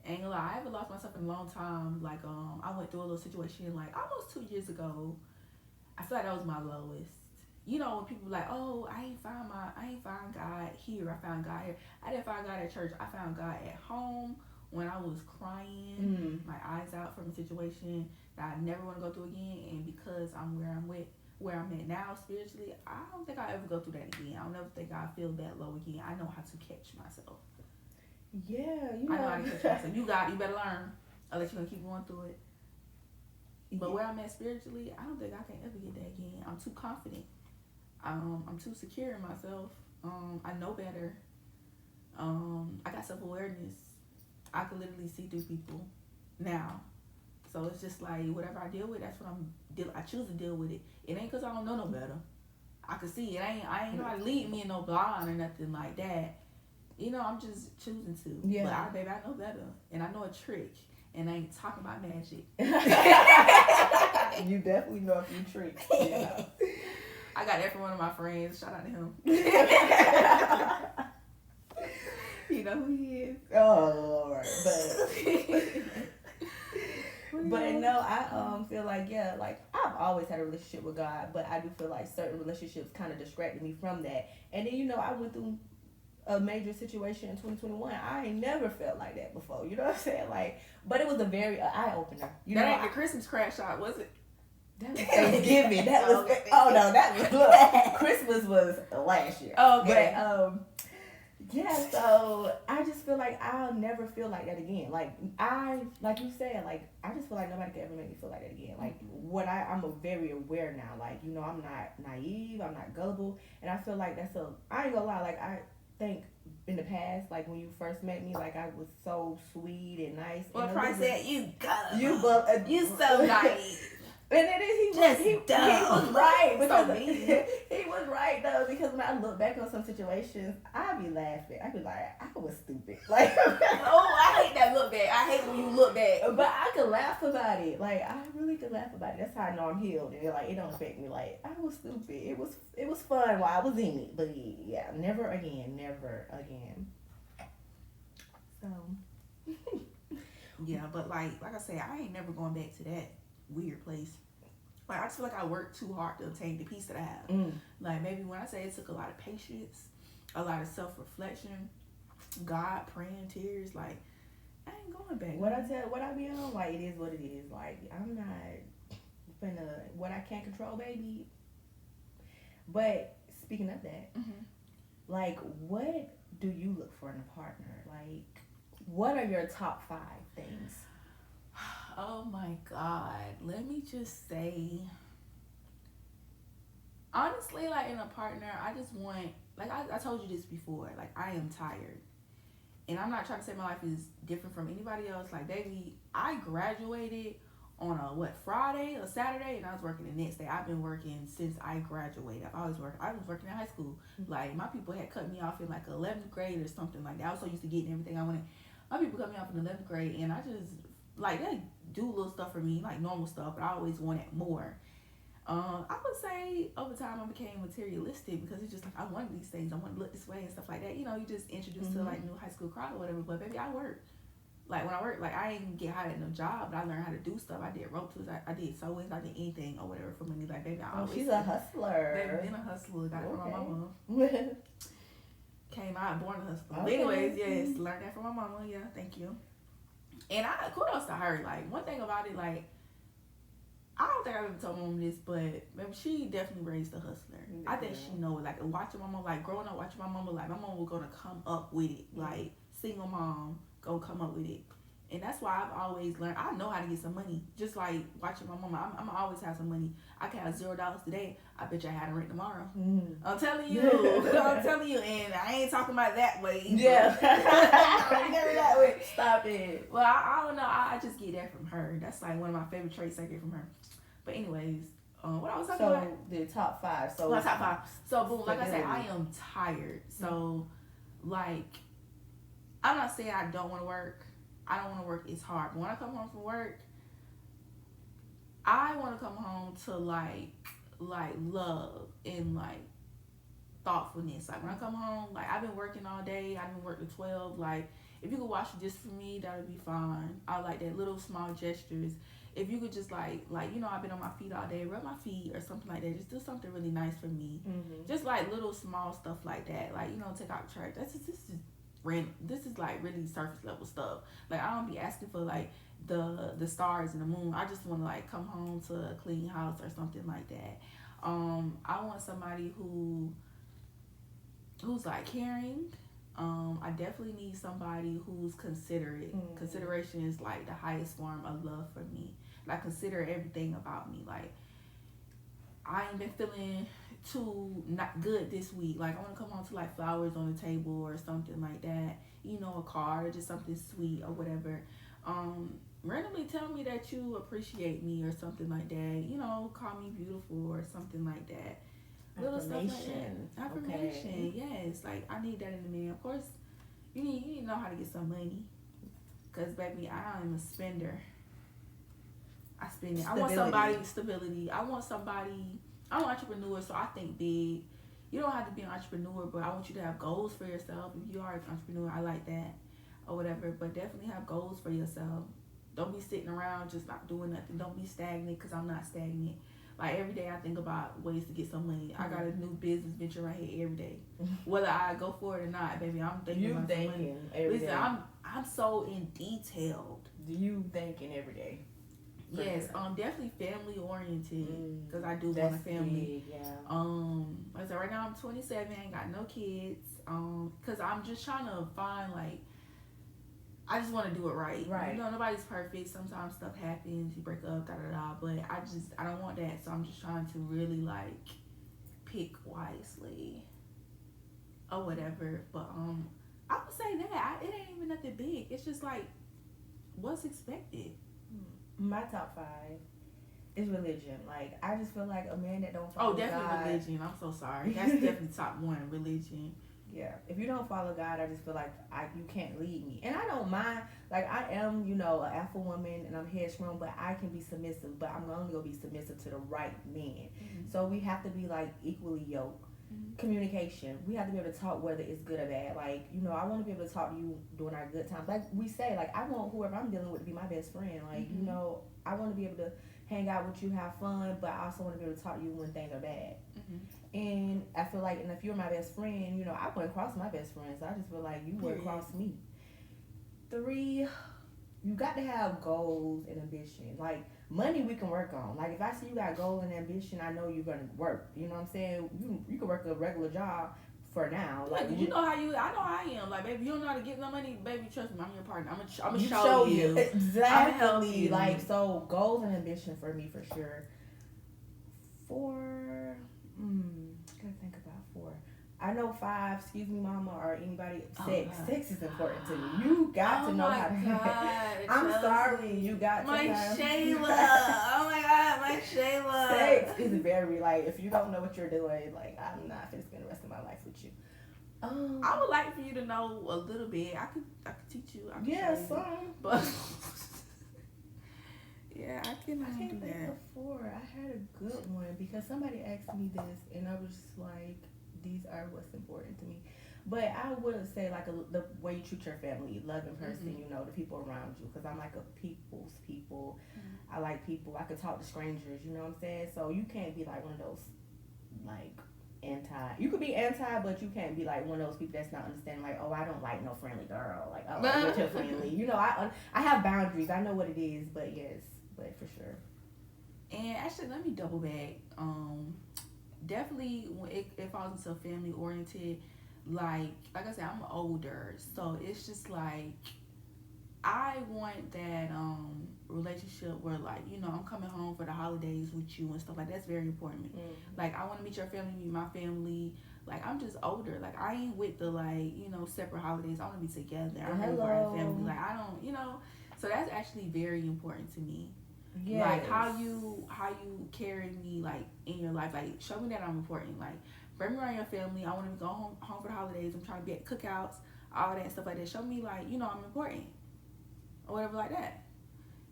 Speaker 1: Ain't gonna lie, I haven't lost myself in a long time. Like, I went through a little situation like almost 2 years ago. I feel like that was my lowest. You know, when people like, oh, I ain't find God here. I found God here. I didn't find God at church. I found God at home when I was crying, my eyes out from a situation that I never want to go through again. And because I'm where I'm at now spiritually, I don't think I'll ever go through that again. I don't ever think I'll feel that low again. I know how to catch myself.
Speaker 2: Yeah, you know.
Speaker 1: I know how to catch myself. You better learn. Unless you're gonna keep going through it. But where I'm at spiritually, I don't think I can ever get that again. I'm too confident. I'm too secure in myself. I know better. I got self-awareness. I can literally see through people now. So it's just like whatever I deal with, that's what I choose to deal with it. It ain't because I don't know no better. I can see it. I ain't nobody lead me in no blind or nothing like that. You know, I'm just choosing to.
Speaker 2: Yeah.
Speaker 1: But I know better. And I know a trick. And I ain't talking about magic.
Speaker 2: You definitely know a few tricks. Yeah.
Speaker 1: I got that from one of my friends. Shout out to him. You know who he is.
Speaker 2: Oh, Lord. But no, I feel like, yeah, like I've always had a relationship with God, but I do feel like certain relationships kind of distracted me from that. And then, you know, I went through a major situation in 2021. I ain't never felt like that before. You know what I'm saying? Like, but it was a very eye opener. You
Speaker 1: that
Speaker 2: know,
Speaker 1: ain't the Christmas crash shot, was it?
Speaker 2: That was Thanksgiving. That was that was look. Christmas was last year.
Speaker 1: Okay.
Speaker 2: But yeah, so I just feel like I'll never feel like that again. Like you said, like I just feel like nobody could ever make me feel like that again. Like I'm very aware now. Like, you know, I'm not naive, I'm not gullible, and I feel like I ain't gonna lie, like I think in the past, like when you first met me, like I was so sweet and nice.
Speaker 1: Well,
Speaker 2: and
Speaker 1: Christ said, you
Speaker 2: so
Speaker 1: naive.
Speaker 2: And then he was right.
Speaker 1: So
Speaker 2: Because
Speaker 1: mean.
Speaker 2: he was right though, because when I look back on some situations, I be laughing. I be like, I was stupid. Like,
Speaker 1: oh, I hate that look back. I hate when you look back.
Speaker 2: But I could laugh about it. Like, I really could laugh about it. That's how I know I'm healed. And like, it don't affect me. Like, I was stupid. It was fun while I was in it. But yeah, never again. So.
Speaker 1: Yeah, but like I said, I ain't never going back to that weird place. Like, I just feel like I worked too hard to obtain the peace that I have. Like, maybe when I say it took a lot of patience, a lot of self-reflection, God, praying, tears, like, I ain't going back.
Speaker 2: What I be on, like, it is what it is. Like, I'm not finna, what I can't control, baby. But, speaking of that, like, what do you look for in a partner? Like, What are your top 5 things?
Speaker 1: Oh my God. Let me just say, honestly, like in a partner, I just want, like I told you this before, like I am tired. And I'm not trying to say my life is different from anybody else. Like, baby, I graduated on a Friday or Saturday, and I was working the next day. I've been working since I graduated. I've always worked. I was working in high school. Like, my people had cut me off in like 11th grade or something like that. I was so used to getting everything I wanted. My people cut me off in 11th grade, and I just like they do little stuff for me, like normal stuff, but I always wanted more. I would say over time I became materialistic because it's just like I wanted these things. I want to look this way and stuff like that. You know, you just introduced to like new high school crowd or whatever. But baby, I work. Like when I work, like I didn't get hired at no job, but I learned how to do stuff. I did rope tools, I did sewing, I did anything or whatever for money. Like baby, I always
Speaker 2: She's a hustler.
Speaker 1: Baby, been a hustler. Got it from my mama. Came out born a hustler.
Speaker 2: Okay.
Speaker 1: But anyways, yes, learned that from my mama. Yeah, thank you. And I kudos to her. Like one thing about it, like I don't think I've ever told my mom this, but maybe she definitely raised a hustler. Yeah. I think she knows. Like watching my mom, like growing up watching my mama, like my mom was gonna come up with it. Like single mom gonna come up with it. And that's why I've always learned. I know how to get some money. Just like watching my mama, I'm always have some money. I can have $0 today. I bet you I had a rent tomorrow. I'm telling you. I'm telling you. And I ain't talking about that way.
Speaker 2: Yeah.
Speaker 1: That way.
Speaker 2: Stop it.
Speaker 1: Well, I don't know. I just get that from her. That's like one of my favorite traits I get from her. But anyways, what I was talking about?
Speaker 2: So the top 5. So
Speaker 1: my top 5. So boom, like I said, I am tired. So like, I'm not saying I don't want to work. I don't want to work. It's hard. But when I come home from work, I want to come home to like love and like thoughtfulness. Like when I come home, like I've been working all day. I've been working 12. Like if you could wash the dishes for me, that would be fine. I like that little small gestures. If you could just like you know, I've been on my feet all day, rub my feet or something like that. Just do something really nice for me. Just like little small stuff like that. Like you know, take out the trash. This is random. This is like really surface level stuff. Like I don't be asking for like the stars and the moon. I just want to like come home to a clean house or something like that. I want somebody who's like caring. I definitely need somebody who's considerate. Consideration is like the highest form of love for me. Like consider everything about me. Like I ain't been feeling too not good this week. Like I want to come home to like flowers on the table or something like that. You know, a card or just something sweet or whatever. Randomly tell me that you appreciate me or something like that. You know, call me beautiful or something like that. Little stuff like that. Affirmation, okay. Yes. Like I need that in a man. Of course, you need to know how to get some money. Cause baby, I am a spender. I spend it. Stability. I want somebody stability. I want somebody. I'm an entrepreneur, so I think big. You don't have to be an entrepreneur, but I want you to have goals for yourself. If you are an entrepreneur, I like that or whatever. But definitely have goals for yourself. Don't be sitting around just not doing nothing. Don't be stagnant, because I'm not stagnant. Like every day I think about ways to get some money. I got a new business venture right here every day. Whether I go for it or not, baby, I'm thinking about some money. Listen, I'm so in detailed.
Speaker 2: You thinking every day.
Speaker 1: Yes, definitely family oriented, because I do want a family.
Speaker 2: Big, yeah.
Speaker 1: Like I said, right now I'm 27, ain't got no kids. Because I'm just trying to find like, I just want to do it right.
Speaker 2: Right.
Speaker 1: You know, nobody's perfect. Sometimes stuff happens, you break up, But I don't want that. So I'm just trying to really like pick wisely or whatever. But I would say that it ain't even nothing big. It's just like what's expected.
Speaker 2: My top 5 is religion. Like I just feel like a man that don't follow
Speaker 1: definitely
Speaker 2: God,
Speaker 1: religion. I'm so sorry. That's definitely top 1, religion.
Speaker 2: Yeah, if you don't follow God, I just feel like you can't lead me. And I don't mind, like I am, you know, an alpha woman and I'm headstrong, but I can be submissive, but I'm only going to be submissive to the right man. So we have to be like equally yoked. Communication. We have to be able to talk whether it's good or bad. Like, you know, I want to be able to talk to you during our good times. Like we say, like I want whoever I'm dealing with to be my best friend. Like, you know, I want to be able to hang out with you, have fun, but I also want to be able to talk to you when things are bad. And I feel like, and if you're my best friend, you know, I wouldn't cross my best friend, so I just feel like you wouldn't cross me. 3, you got to have goals and ambition. Like, money we can work on. Like, if I see you got goals and ambition, I know you're going to work. You know what I'm saying? You can work a regular job for now.
Speaker 1: Like,
Speaker 2: Like,
Speaker 1: you know how you, I know how I am. Like, baby, you don't know how to get no money, baby, trust me, I'm your partner. I'm gonna show you.
Speaker 2: Exactly. Like, so goals and ambition for me for sure. Four, gotta think about four. I know five, excuse me, mama, or anybody. Sex. Sex is important to me. You got to know how to have it. I'm sorry, you got
Speaker 1: my
Speaker 2: to have
Speaker 1: Shayla. Oh my God, my Shayla.
Speaker 2: Sex is very, like, if you don't know what you're doing, like, I'm not gonna spend the rest of my life with you.
Speaker 1: I would like for you to know a little bit. I could teach you. I could
Speaker 2: yeah,
Speaker 1: show you.
Speaker 2: some.
Speaker 1: But yeah, I
Speaker 2: can't
Speaker 1: do
Speaker 2: think
Speaker 1: that.
Speaker 2: of four. I had a good one because somebody asked me this, and I was just like, these are what's important to me. But I would say, like, the way you treat your family, loving person, you know, the people around you. Because I'm like a people's people. I like people. I could talk to strangers, you know what I'm saying? So you can't be like one of those, like, you could be anti, but you can't be like one of those people that's not understanding, like, oh, I don't like no friendly girl. Like, oh, you're too friendly. You know, I have boundaries. I know what it is, but yes, but for sure.
Speaker 1: And actually, let me double back. Definitely when it falls into family oriented, like I said, I'm older, so it's just like I want that relationship where, like, you know, I'm coming home for the holidays with you and stuff like that's very important to me. Like, I want to meet your family, meet my family. Like, I'm just older. Like, I ain't with the, like, you know, separate holidays. I want to be together. I'm ready for our family. Like, I don't, you know. So that's actually very important to me. Yes. Like how you carry me, like, in your life. Like, show me that I'm important. Like, bring me around your family. I want to go home for the holidays. I'm trying to be at cookouts, all that and stuff like that. Show me, like, you know, I'm important or whatever like that.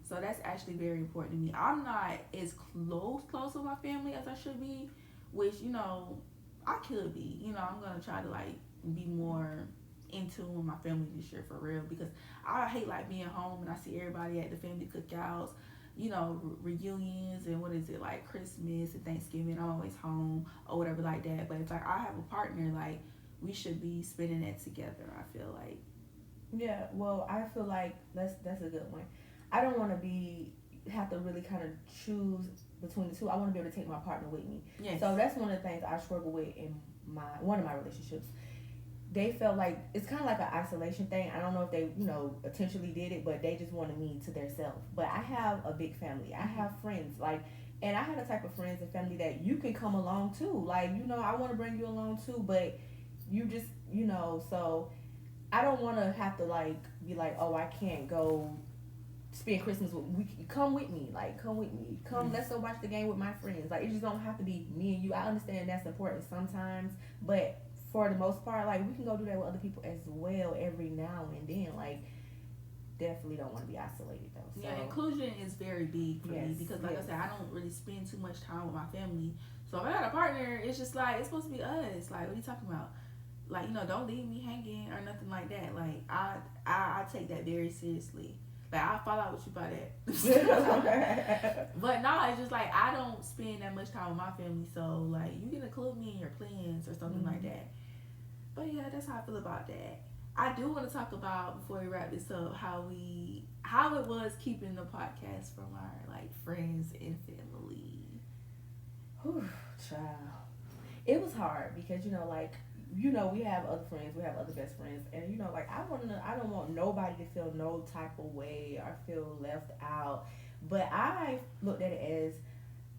Speaker 1: So that's actually very important to me. I'm not as close with my family as I should be, which, you know, I could be. You know, I'm gonna try to, like, be more in tune with my family this year for real, because I hate, like, being home and I see everybody at the family cookouts, you know, reunions and what is it, like Christmas and Thanksgiving. I'm always home or whatever like that. But if, like, I have a partner, like, we should be spending it together, I feel like.
Speaker 2: Yeah, well, I feel like that's a good one. I don't want to have to really kind of choose between the two. I want to be able to take my partner with me.
Speaker 1: Yes.
Speaker 2: So that's one of the things I struggle with in one of my relationships. They felt like it's kind of like an isolation thing. I don't know if they, you know, intentionally did it, but they just wanted me to their self. But I have a big family. I have friends, like, and I have a type of friends and family that you can come along too. Like, you know, I want to bring you along too, but you just, you know, so I don't want to have to, like, be like, oh, I can't go spend Christmas with come with me, like, come with me, let's go watch the game with my friends. Like, it just don't have to be me and you. I understand that's important sometimes, but for the most part, like, we can go do that with other people as well every now and then. Like, definitely don't want to be isolated though. So.
Speaker 1: Yeah, inclusion is very big for me because, like I said, I don't really spend too much time with my family. So if I got a partner, it's just like, it's supposed to be us. Like, what are you talking about? Like, you know, don't leave me hanging or nothing like that. Like, I take that very seriously. Like, I'll fall out with you by that. But no, it's just like, I don't spend that much time with my family. So, like, you can include me in your plans or something like that. But yeah, that's how I feel about that. I do want to talk about, before we wrap this up, how it was keeping the podcast from our, like, friends and family.
Speaker 2: Whew, child. It was hard because, you know, like, you know, we have other friends, we have other best friends, and, you know, like, I don't want nobody to feel no type of way or feel left out. But I looked at it as,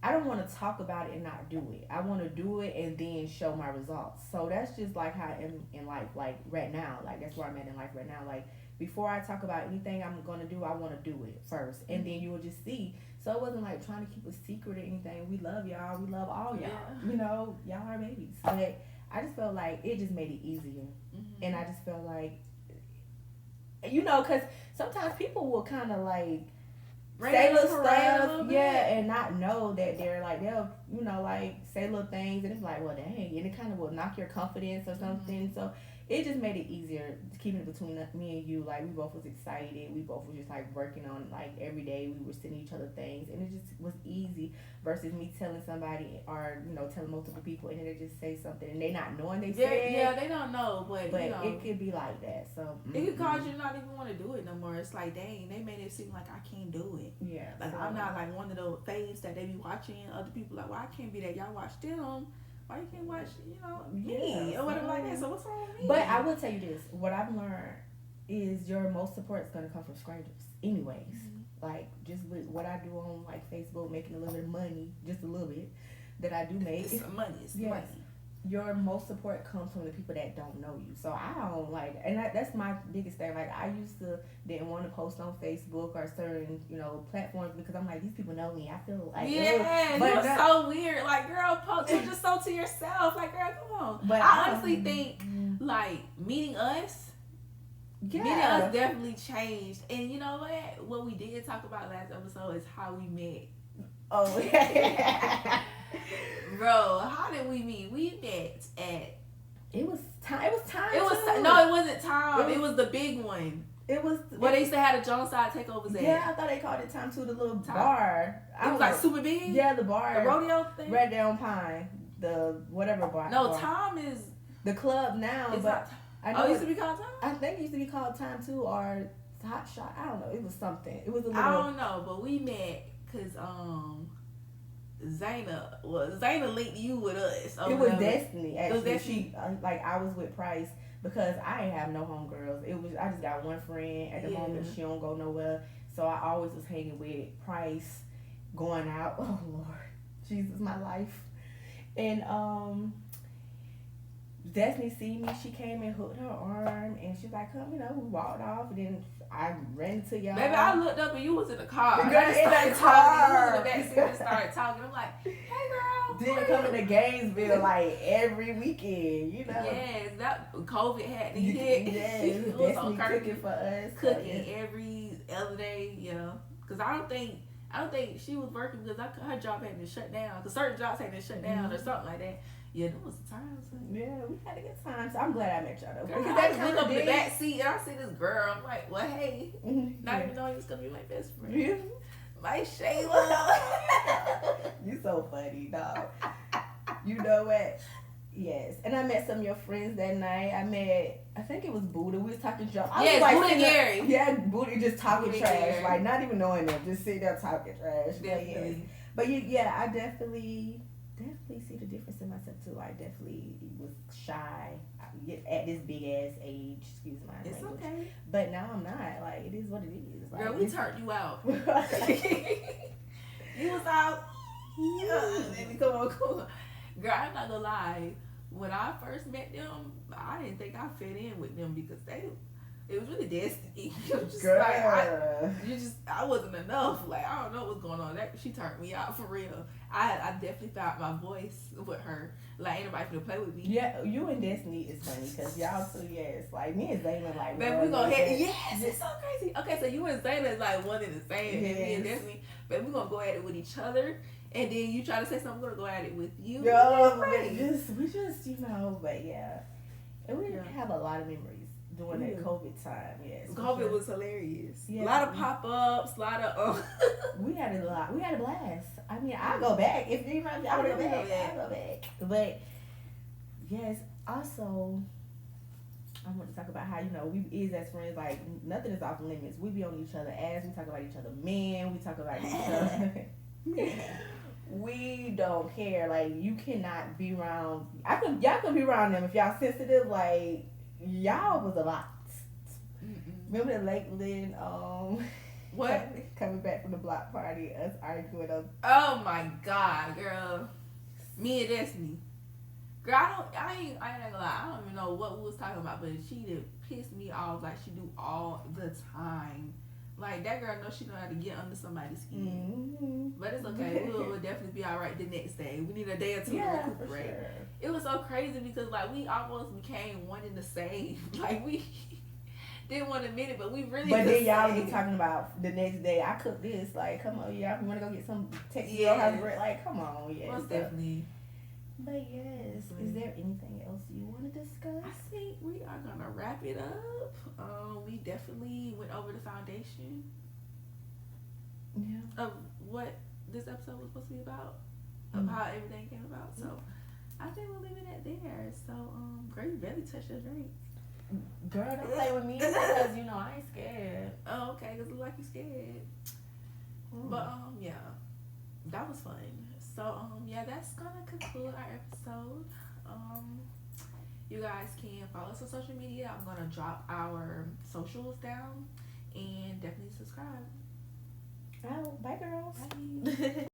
Speaker 2: I don't want to talk about it and not do it. I want to do it and then show my results. So that's just like how I am in life, like right now. Like, that's where I'm at in life right now. Like, before I talk about anything I'm going to do, I want to do it first. And then you will just see. So it wasn't like trying to keep a secret or anything. We love y'all. We love all y'all. Yeah. You know, y'all are babies. But I just felt like it just made it easier. And I just felt like, you know, because sometimes people will kind of like, say little stuff, and not know that they'll, you know, like, say little things, and it's like, well, dang, and it kind of will knock your confidence or something. So it just made it easier keeping it between me and you. Like, we both was excited. We both was just, like, working on, like, every day we were sending each other things, and it just was easy versus me telling somebody or, you know, telling multiple people, and then they just say something and they not knowing they said it.
Speaker 1: Yeah, they don't know, but you know,
Speaker 2: it could be like that. So
Speaker 1: it could cause you not even want to do it no more. It's like, dang, they made it seem like I can't do it.
Speaker 2: Yeah,
Speaker 1: like, so I'm not like one of those faves that they be watching other people like, well, I can't be that. Y'all watch them. Why you can't watch, me or whatever like that? So what's wrong with me?
Speaker 2: But I will tell you this: what I've learned is your most support is going to come from strangers, anyways. Mm-hmm. Like just with what I do on like Facebook, making a little bit of money, just a little bit that I do make.
Speaker 1: It's money. It's money.
Speaker 2: Your most support comes from the people that don't know you. So I don't like, and that's my biggest thing. Like I used to didn't want to post on Facebook or certain platforms because I'm like, these people know me. I feel like
Speaker 1: but you're so weird. Like girl, post you're just so to yourself. Like girl, come on. But I honestly think like meeting us definitely changed. And you know what we did talk about last episode is how we met.
Speaker 2: Oh yeah.
Speaker 1: Bro, how did we meet? We met at.
Speaker 2: It was time. It wasn't
Speaker 1: time. It was the big one.
Speaker 2: It was
Speaker 1: where they used to have the Jones side takeovers at.
Speaker 2: Yeah, I thought they called it Time 2, the little bar.
Speaker 1: It was like super big.
Speaker 2: Yeah, the bar.
Speaker 1: The rodeo thing.
Speaker 2: Red Down Pine, the whatever bar.
Speaker 1: No,
Speaker 2: bar.
Speaker 1: Time is
Speaker 2: the club now. But
Speaker 1: I know it used to be called Time.
Speaker 2: I think it used to be called Time 2 or Hot Shot. I don't know. It was something. It was a little.
Speaker 1: I don't know, but we met because Zayna linked you with us.
Speaker 2: It was Destiny. Actually, it was Destiny. I was with Price because I ain't have no homegirls. I just got one friend at the moment. She don't go nowhere, so I always was hanging with Price, going out. Oh Lord, Jesus, my life, and Destiny seen me. She came and hooked her arm, and she was like, "Come, we walked off." And then I ran into y'all.
Speaker 1: Maybe I looked up and you was in the car.
Speaker 2: The girl in the car.
Speaker 1: You was in the back seat and started talking. I'm like, "Hey, girl."
Speaker 2: Then coming to Gainesville like every weekend,
Speaker 1: Yes, that COVID had to hit.
Speaker 2: Yes, it was on cooking for us.
Speaker 1: Cooking every other day, Because I don't think she was working because her job had been shut down. Because certain jobs had been shut down or something like that. Yeah, there was times.
Speaker 2: Yeah, we had a good time. So I'm glad I met y'all though.
Speaker 1: Because I look up in the back seat and I see this girl. I'm like, well, hey, not even knowing it's gonna be my best friend.
Speaker 2: Yeah.
Speaker 1: My Shayla.
Speaker 2: You so funny, dog. You know what? Yes. And I met some of your friends that night. I think it was Buddha. We was talking junk.
Speaker 1: Yes, Buddha and Gary.
Speaker 2: Yeah, Buddha just talking trash. Like, not even knowing them. Just sitting there talking trash.
Speaker 1: Definitely.
Speaker 2: But I definitely see the difference in myself too. I definitely was shy at this big ass age. Excuse my language.
Speaker 1: It's okay.
Speaker 2: But now I'm not. Like, it is what it is. Like,
Speaker 1: girl, we turned you out. You was out. Baby, come on. Girl, I'm not gonna lie. When I first met them, I didn't think I fit in with them because it was really destiny. Just
Speaker 2: girl.
Speaker 1: I wasn't enough. Like, I don't know what's going on. She turned me out for real. I definitely found my voice with her. Like, ain't nobody finna play with me.
Speaker 2: Yeah, you and Destiny is funny because y'all two, like me and Zayna, like,
Speaker 1: baby, we gonna hit. Yes, it's so crazy. Okay, so you and Zayna is like one and the same. Yes. And me and Destiny, but we gonna go at it with each other. And then you try to say something, we're gonna go at it with you.
Speaker 2: No, we just, but yeah. And we have a lot of memories during that COVID time, yes.
Speaker 1: COVID was hilarious.
Speaker 2: Yeah.
Speaker 1: A lot of pop-ups, a lot of...
Speaker 2: We had a lot. We had a blast. I mean, I'll go back. If you mind, I'll go back. But, yes, also, I want to talk about how, we is as friends, like, nothing is off limits. We be on each other's ass. We talk about each other men. We talk about each other. We don't care. Like, you cannot be around. Y'all can be around them if y'all sensitive. Like, y'all was a lot. Remember the Lakeland?
Speaker 1: What?
Speaker 2: Coming back from the block party, us arguing up.
Speaker 1: Oh my God, girl. Me and Destiny. Girl, I ain't gonna lie. I don't even know what we was talking about, but she did piss me off like she do all the time. Like, that girl knows she know how to get under somebody's skin. Mm-hmm. But it's okay. We'll definitely be all right the next day. We need a day or two to recuperate. Sure. It was so crazy because, like, we almost became one and the same. Like, we didn't want to admit it, but we really
Speaker 2: But then y'all be talking about the next day, I cooked this. Like, come on, y'all want to go get some Texas Roadhouse bread? Like, come on. Yeah.
Speaker 1: Most definitely.
Speaker 2: But yes, is there anything else you want to discuss?
Speaker 1: I think we are gonna wrap it up. We definitely went over the foundation of what this episode was supposed to be about, of how everything came about. So I think we'll leave it at there. So, girl, you barely touched your drink.
Speaker 2: Girl, don't play with me because I ain't scared.
Speaker 1: Oh, okay, because it look like you scared. But yeah, that was fun. So yeah, that's gonna conclude our episode. You guys can follow us on social media. I'm gonna drop our socials down, and definitely subscribe.
Speaker 2: Oh, bye, girls.
Speaker 1: Bye.